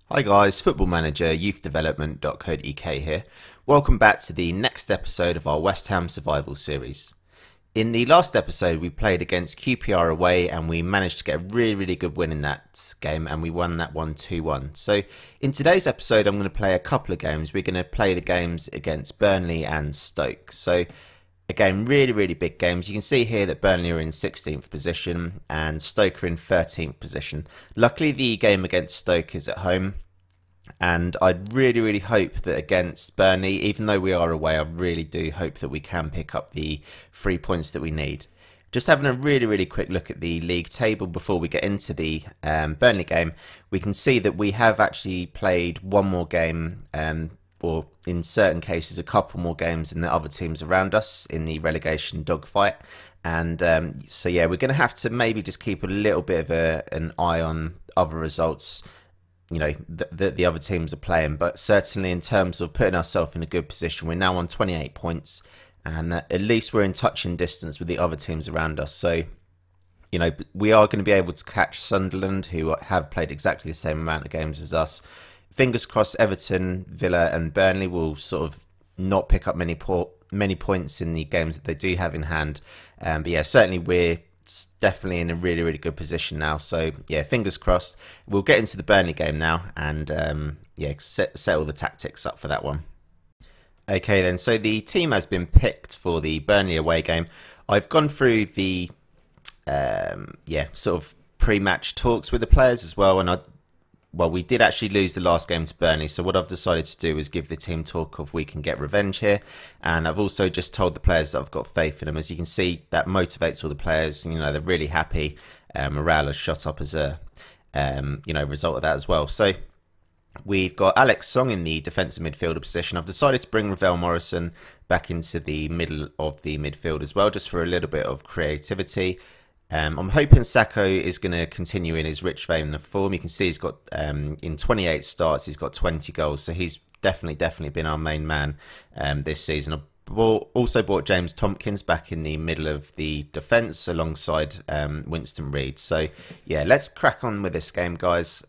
Hi guys, Football-ManagerYouthDevelopment.co.uk here. Welcome back to the next episode of our West Ham Survival series. In the last episode we played against QPR away and we managed to get a really good win in that game and we won that one 2-1. So in today's episode I'm going to play a couple of games. We're going to play the games against Burnley and Stoke. So again, really big games. You can see here that Burnley are in 16th position and Stoke are in 13th position. Luckily, the game against Stoke is at home, and I'd really hope that against Burnley, even though we are away, I really do hope that we can pick up the 3 points that we need. Just having a really quick look at the league table before we get into the Burnley game, we can see that we have actually played one more game, or in certain cases a couple more games than the other teams around us in the relegation dogfight. And so yeah, we're going to have to maybe just keep a little bit of an eye on other results, you know, that the other teams are playing. But certainly in terms of putting ourselves in a good position, we're now on 28 points and at least we're in touching distance with the other teams around us. So, you know, we are going to be able to catch Sunderland, who have played exactly the same amount of games as us. Fingers crossed Everton, Villa and Burnley will sort of not pick up many points in the games that they do have in hand. But yeah, certainly we're definitely in a really good position now. So yeah, fingers crossed. We'll get into the Burnley game now and yeah, set all the tactics up for that one. Okay then, so the team has been picked for the Burnley away game. I've gone through the yeah, sort of pre-match talks with the players as well, and well, we did actually lose the last game to Burnley, so what I've decided to do is give the team talk of we can get revenge here. And I've also just told the players that I've got faith in them. As you can see, that motivates all the players. You know, they're really happy. Morale has shot up as a you know, result of that as well. So we've got Alex Song in the defensive midfielder position. I've decided to bring Ravel Morrison back into the middle of the midfield as well, just for a little bit of creativity. I'm hoping Sacco is going to continue in his rich vein of form. You can see he's got, in 28 starts, he's got 20 goals. So he's definitely been our main man this season. I also brought James Tompkins back in the middle of the defence alongside Winston Reid. So yeah, let's crack on with this game, guys.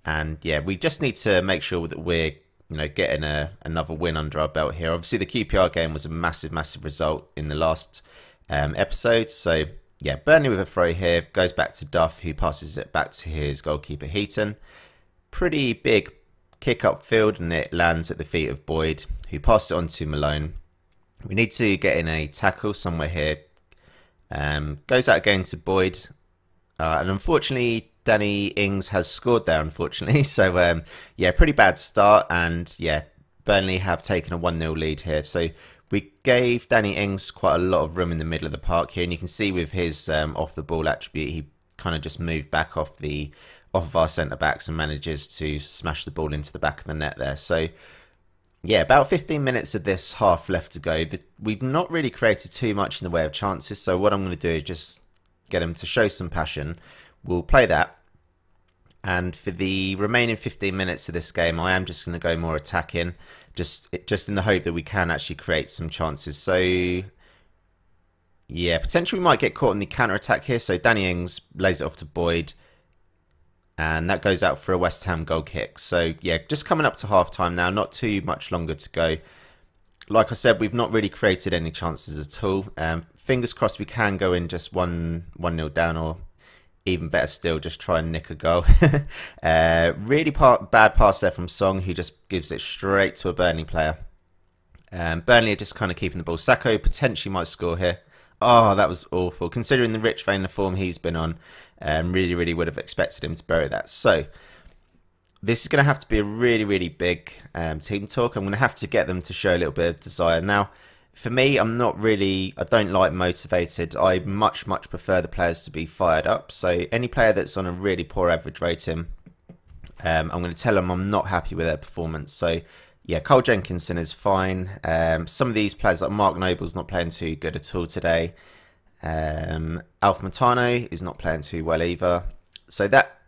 And yeah, we just need to make sure that we're, you know, getting another win under our belt here. Obviously, the QPR game was a massive result in the last episode. So yeah, Burnley with a throw here, goes back to Duff, who passes it back to his goalkeeper Heaton. Pretty big kick upfield, and it lands at the feet of Boyd, who passes it on to Malone. We need to get in a tackle somewhere here. Goes out again to Boyd, and unfortunately Danny Ings has scored there, unfortunately. So yeah, pretty bad start, and yeah, Burnley have taken a 1-0 lead here. So we gave Danny Ings quite a lot of room in the middle of the park here, and you can see with his off the ball attribute, he kind of just moved back off of our centre backs and manages to smash the ball into the back of the net there. So yeah, about 15 minutes of this half left to go. We've not really created too much in the way of chances, so what I'm going to do is just get him to show some passion. We'll play that, and for the remaining 15 minutes of this game, I am just going to go more attacking. Just in the hope that we can actually create some chances. So yeah, potentially we might get caught in the counter-attack here. So Danny Ings lays it off to Boyd, and that goes out for a West Ham goal kick. So yeah, just coming up to half-time now, not too much longer to go. Like I said, we've not really created any chances at all. Fingers crossed we can go in just 1-0 down, or even better still, just try and nick a goal. Really bad pass there from Song, who just gives it straight to a Burnley player. Burnley are just kind of keeping the ball. Sacco potentially might score here. Oh, that was awful. Considering the rich vein of form he's been on, really would have expected him to bury that. So this is going to have to be a really big team talk. I'm going to have to get them to show a little bit of desire. Now, for me, I don't like motivated. I much prefer the players to be fired up. So any player that's on a really poor average rating, I'm going to tell them I'm not happy with their performance. So yeah, Cole Jenkinson is fine. Some of these players, like Mark Noble's not playing too good at all today. Alf Matano is not playing too well either. So that,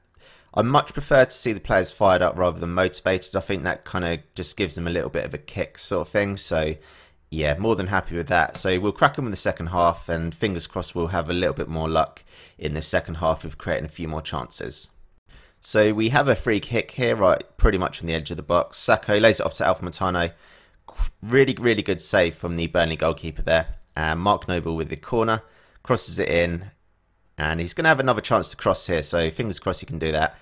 I much prefer to see the players fired up rather than motivated. I think that kind of just gives them a little bit of a kick sort of thing. So yeah, more than happy with that. So we'll crack them in the second half, and fingers crossed we'll have a little bit more luck in the second half of creating a few more chances. So we have a free kick here, right, pretty much on the edge of the box. Sacco lays it off to Alpha. Really, really good save from the Burnley goalkeeper there. And Mark Noble with the corner, crosses it in, and he's going to have another chance to cross here, so fingers crossed he can do that.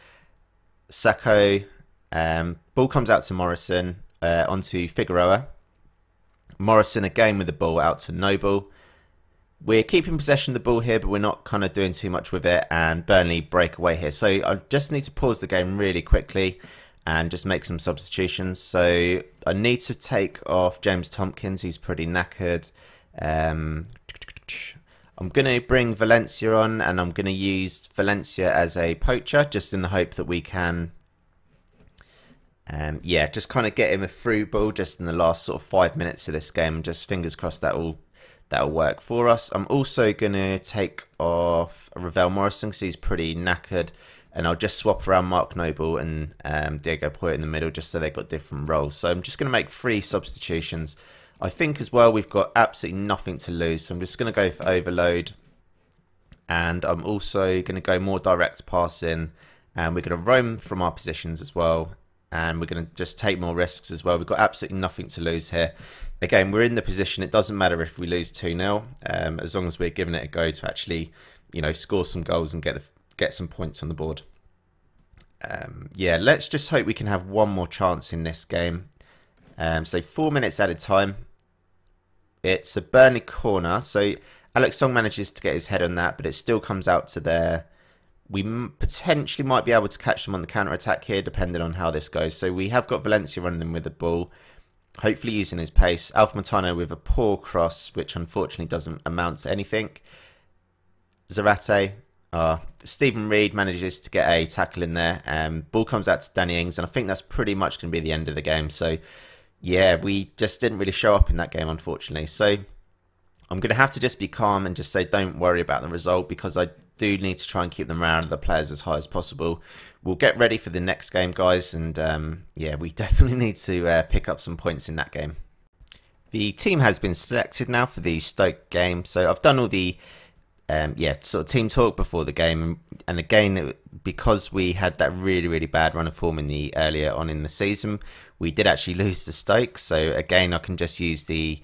Sacco, ball comes out to Morrison, onto Figueroa. Morrison again with the ball out to Noble. We're keeping possession of the ball here, but we're not kind of doing too much with it, and Burnley break away here. So I just need to pause the game really quickly and just make some substitutions. So I need to take off James Tompkins. He's pretty knackered. I'm going to bring Valencia on, and I'm going to use Valencia as a poacher, just in the hope that we can, yeah, just kind of get him a through ball just in the last sort of 5 minutes of this game, and just fingers crossed that'll work for us. I'm also going to take off Ravel Morrison because he's pretty knackered, and I'll just swap around Mark Noble and Diego Poyet in the middle just so they've got different roles. So I'm just going to make 3 substitutions. I think as well we've got absolutely nothing to lose, so I'm just going to go for overload, and I'm also going to go more direct passing, and we're going to roam from our positions as well, and we're going to just take more risks as well. We've got absolutely nothing to lose here. Again, we're in the position, it doesn't matter if we lose 2-0, as long as we're giving it a go to actually, you know, score some goals and get some points on the board. Yeah, let's just hope we can have one more chance in this game. So 4 minutes at a time. It's a Burnley corner, so Alex Song manages to get his head on that, but it still comes out to there. We potentially might be able to catch them on the counter-attack here, depending on how this goes. So we have got Valencia running them with the ball, hopefully using his pace. Alpha with a poor cross, which unfortunately doesn't amount to anything. Zarate, Stephen Reed manages to get a tackle in there. Ball comes out to Danny Ings, and I think that's pretty much going to be the end of the game. So, yeah, we just didn't really show up in that game, unfortunately. So I'm going to have to just be calm and just say don't worry about the result, because I do need to try and keep the morale of the players as high as possible. We'll get ready for the next game, guys, and yeah, we definitely need to pick up some points in that game. The team has been selected now for the Stoke game, so I've done all the yeah, sort of team talk before the game, and again, because we had that really, really bad run of form in the earlier on in the season, we did actually lose to Stoke. So again, I can just use the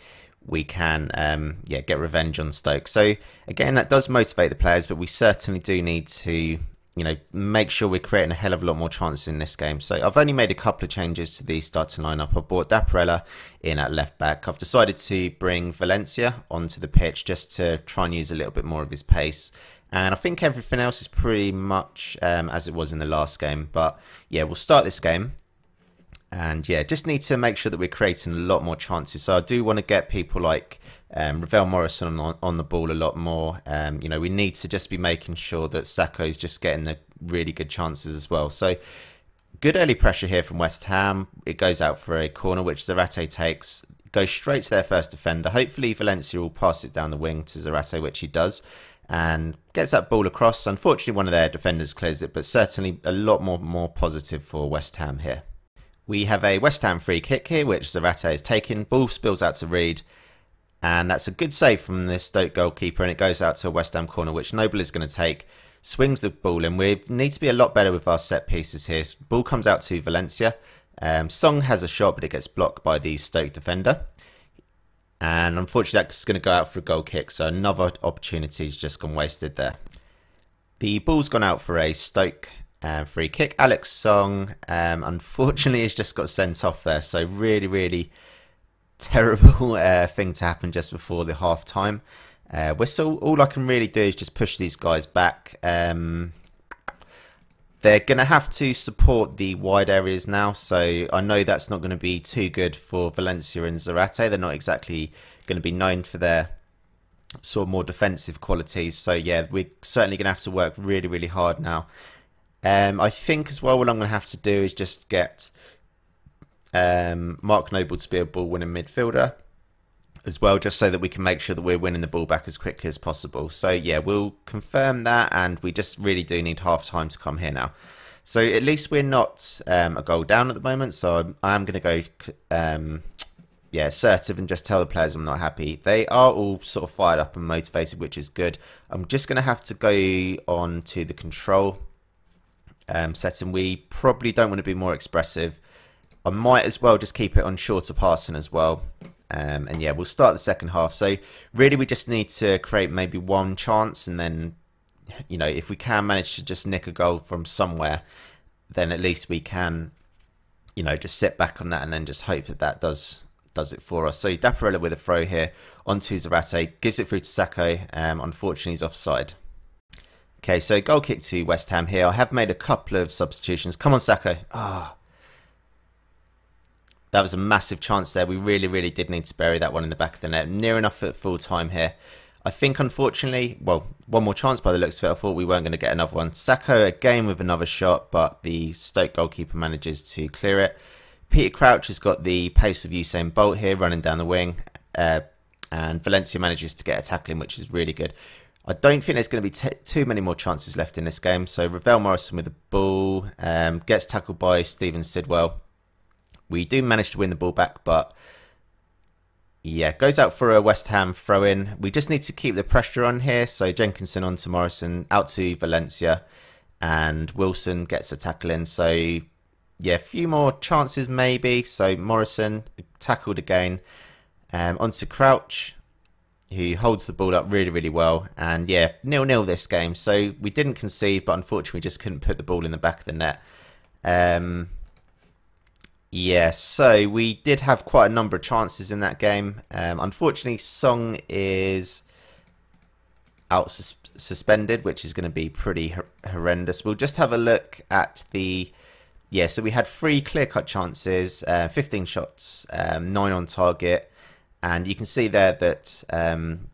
yeah, get revenge on Stoke. So again, that does motivate the players, but we certainly do need to, you know, make sure we're creating a hell of a lot more chances in this game. So I've only made a couple of changes to the starting lineup. I've brought Daparella in at left back. I've decided to bring Valencia onto the pitch just to try and use a little bit more of his pace. And I think everything else is pretty much as it was in the last game. But yeah, we'll start this game. And yeah, just need to make sure that we're creating a lot more chances. So I do want to get people like Ravel Morrison on the ball a lot more. You know, we need to just be making sure that Sacco's just getting the really good chances as well. So good early pressure here from West Ham. It goes out for a corner, which Zarate takes. Goes straight to their first defender. Hopefully Valencia will pass it down the wing to Zarate, which he does. And gets that ball across. Unfortunately, one of their defenders clears it, but certainly a lot more positive for West Ham here. We have a West Ham free kick here, which Zarate is taking. Ball spills out to Reed. And that's a good save from the Stoke goalkeeper. And it goes out to a West Ham corner, which Noble is going to take. Swings the ball in. We need to be a lot better with our set pieces here. Ball comes out to Valencia. Song has a shot, but it gets blocked by the Stoke defender. And unfortunately, that's going to go out for a goal kick. So another opportunity has just gone wasted there. The ball's gone out for a Stoke free kick. Alex Song, unfortunately, has just got sent off there. So really, really terrible thing to happen just before the half time whistle. All I can really do is just push these guys back. They're going to have to support the wide areas now, so I know that's not going to be too good for Valencia and Zarate. They're not exactly going to be known for their sort of more defensive qualities. So yeah, we're certainly going to have to work really, really hard now. I think as well what I'm going to have to do is just get Mark Noble to be a ball-winning midfielder as well, just so that we can make sure that we're winning the ball back as quickly as possible. So yeah, we'll confirm that, and we just really do need half time to come here now. So at least we're not a goal down at the moment, so I am going to go yeah, assertive and just tell the players I'm not happy. They are all sort of fired up and motivated, which is good. I'm just going to have to go on to the control setting. We probably don't want to be more expressive. I might as well just keep it on shorter passing as well. And yeah, we'll start the second half. So really we just need to create maybe one chance, and then, you know, if we can manage to just nick a goal from somewhere, then at least we can, you know, just sit back on that and then just hope that that does it for us. So Dapparella with a throw here onto Zarate, gives it through to Sacco. Unfortunately he's offside. Okay, so goal kick to West Ham here. I have made a couple of substitutions. Come on, Sacco. That was a massive chance there. We really did need to bury that one in the back of the net. Near enough at full time here. I think, unfortunately, well, one more chance by the looks of it. I thought we weren't going to get another one. Sacco again with another shot, but the Stoke goalkeeper manages to clear it. Peter Crouch has got the pace of Usain Bolt here, running down the wing. And Valencia manages to get a tackle in, which is really good. I don't think there's going to be too many more chances left in this game. So Ravel Morrison with the ball. Gets tackled by Stephen Sidwell. We do manage to win the ball back, but yeah, goes out for a West Ham throw-in. We just need to keep the pressure on here. So Jenkinson on to Morrison, out to Valencia, and Wilson gets a tackle in. So yeah, a few more chances maybe. So Morrison tackled again, onto Crouch, who holds the ball up really well. And yeah, 0-0 this game. So we didn't concede, but unfortunately we just couldn't put the ball in the back of the net. Yeah, so we did have quite a number of chances in that game. Unfortunately, Song is out suspended, which is going to be pretty horrendous. We'll just have a look at the... Yeah, so we had 3 clear-cut chances, 15 shots, 9 on target. And you can see there that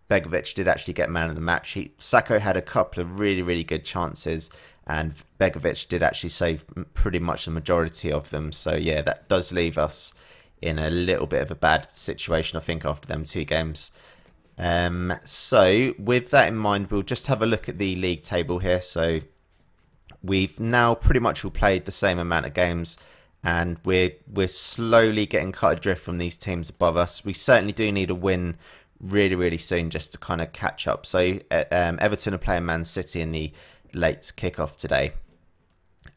Begovic did actually get man of the match. Sacco had a couple of really good chances, and Begovic did actually save pretty much the majority of them. So yeah, that does leave us in a little bit of a bad situation, I think, after them 2 games. So with that in mind, we'll just have a look at the league table here. So we've now pretty much all played the same amount of games, and we're slowly getting cut adrift from these teams above us. We certainly do need a win really soon just to kind of catch up. So Everton are playing Man City in the late kickoff today,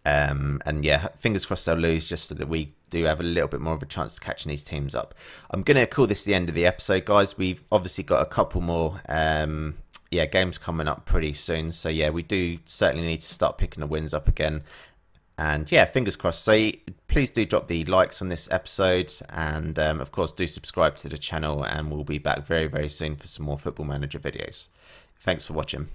and yeah, fingers crossed they'll lose, just so that we do have a little bit more of a chance to catching these teams up. I'm going to call this the end of the episode, guys. We've obviously got a couple more games coming up pretty soon, so yeah, we do certainly need to start picking the wins up again. And yeah, fingers crossed. So please do drop the likes on this episode, and of course do subscribe to the channel, and we'll be back very soon for some more Football Manager videos. Thanks for watching.